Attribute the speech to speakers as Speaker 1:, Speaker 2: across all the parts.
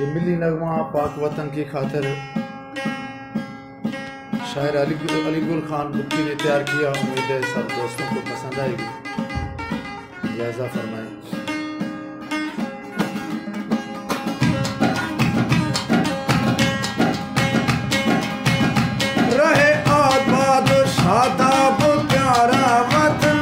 Speaker 1: ये मिली नगमा पाक वतन की खातिर शायर अलीगुल खान बुक्की ने तैयार किया। उम्मीद है सब दोस्तों को पसंद आएगी। जायजा फरमाएं।
Speaker 2: रहे आबाद शादाब प्यारा वतन,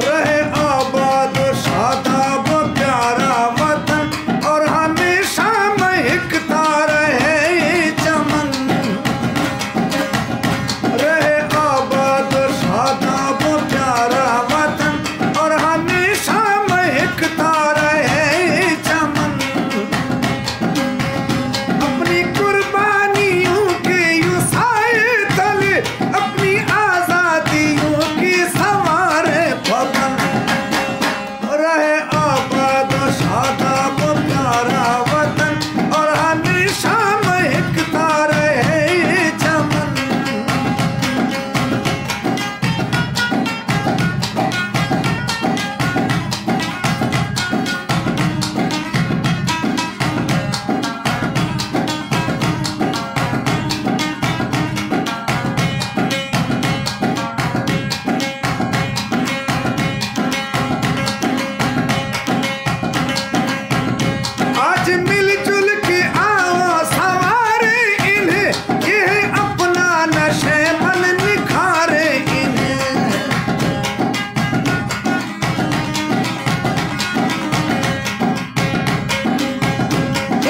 Speaker 2: रहे आबाद शादाब प्यारा वतन, और हमेशा महकता रहे चमन। रहे आबाद शादाब प्यारा वतन, और हमेशा महकता रहे चमन। अपनी कुर्बानियों के यूं साए तले, अपनी आजादियों की सवारे पवन। रहे आबाद शादाब प्यारा वतन, और हमेशा महकता रहे चमन। आज मिलजुल के आओ सवारे इन्हें, ये अपना नशे मन निखारे इन्हें।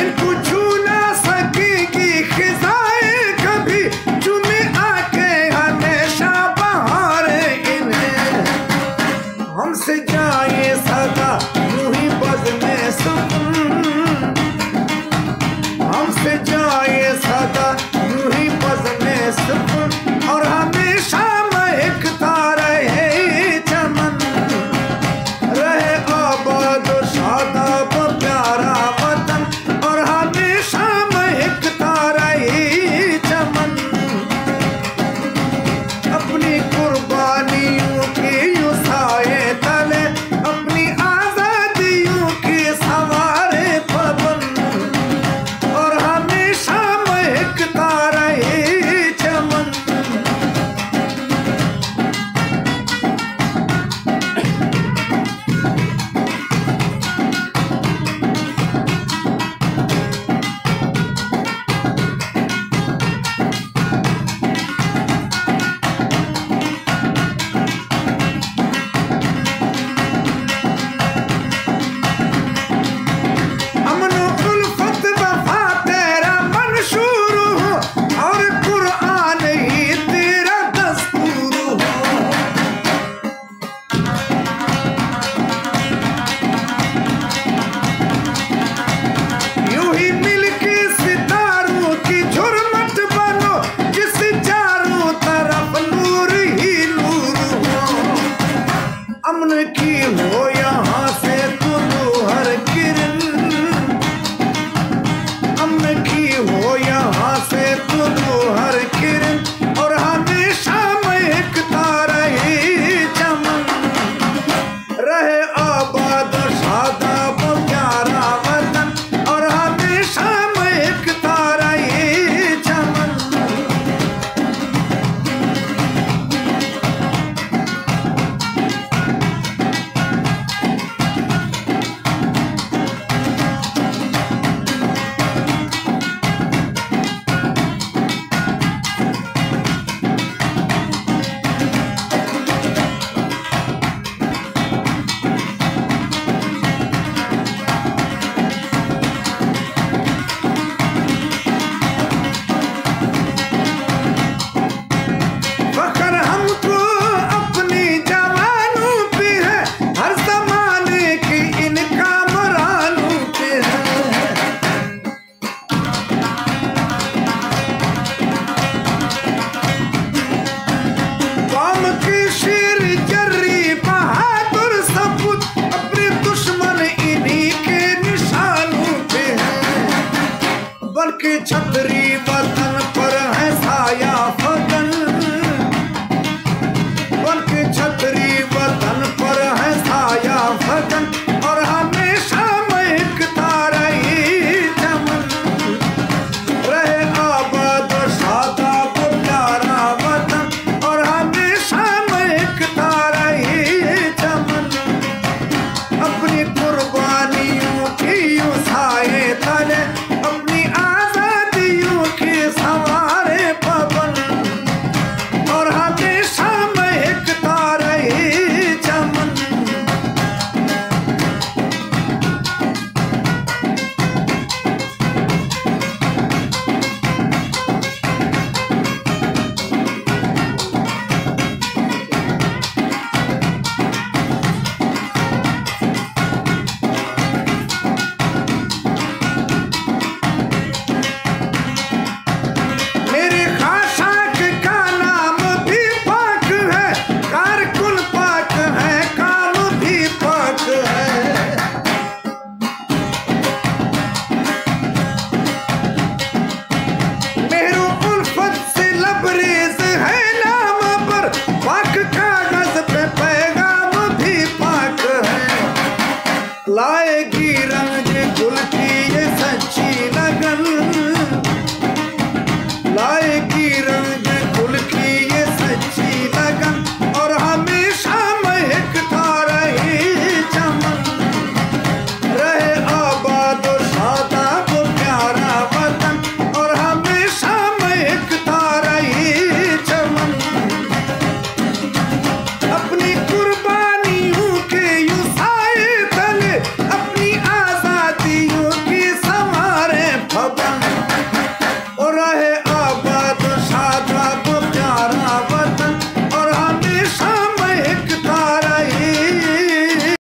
Speaker 2: इनको छू ना सकेगी खिजाए कभी, चुने आके हमेशा बहारे इन्हें। हमसे जाए सदा यूं ही बज़्म सुकून, हमसे जाए सदा यूं ही बज़्म सुकून, और हमेशा महकता रहे चमन। रहे आबाद शादाब प्यारा वतन, और हमेशा महकता रहे चमन। अपनी कुर्बानियों के यूं साए तले, अपनी आजादियों के सवारे पवन, और हमेशा महकता रहे चमन। अमन उल्फत वफा तेरा मंशूर हो, और कुरान ही तेरा दस्तूर हो। यूं ही मिलके सितारों की झुरमट बनो, जिस चारों तरफ नूर ही नूर हो। अमन की हो यहाँ से तुलू हर किरण, अमन की हो यहाँ से तुलू हर किरण, और हमेशा महकता रहे चमन। रहे आबाद शादाब प्यारा वतन, और हमेशा महकता रहे चमन। फख्र हमको अपनी जवानों पे है, हर जमाने की इन कामरानों पे है। कौम की शेर जर्री बहादुर सपूत, अपने दुश्मन इन्हीं के निशानों पे है। बल्कि छतरी वतन पर है साया फतन, बल्कि छतरी वतन पर है साया फतन,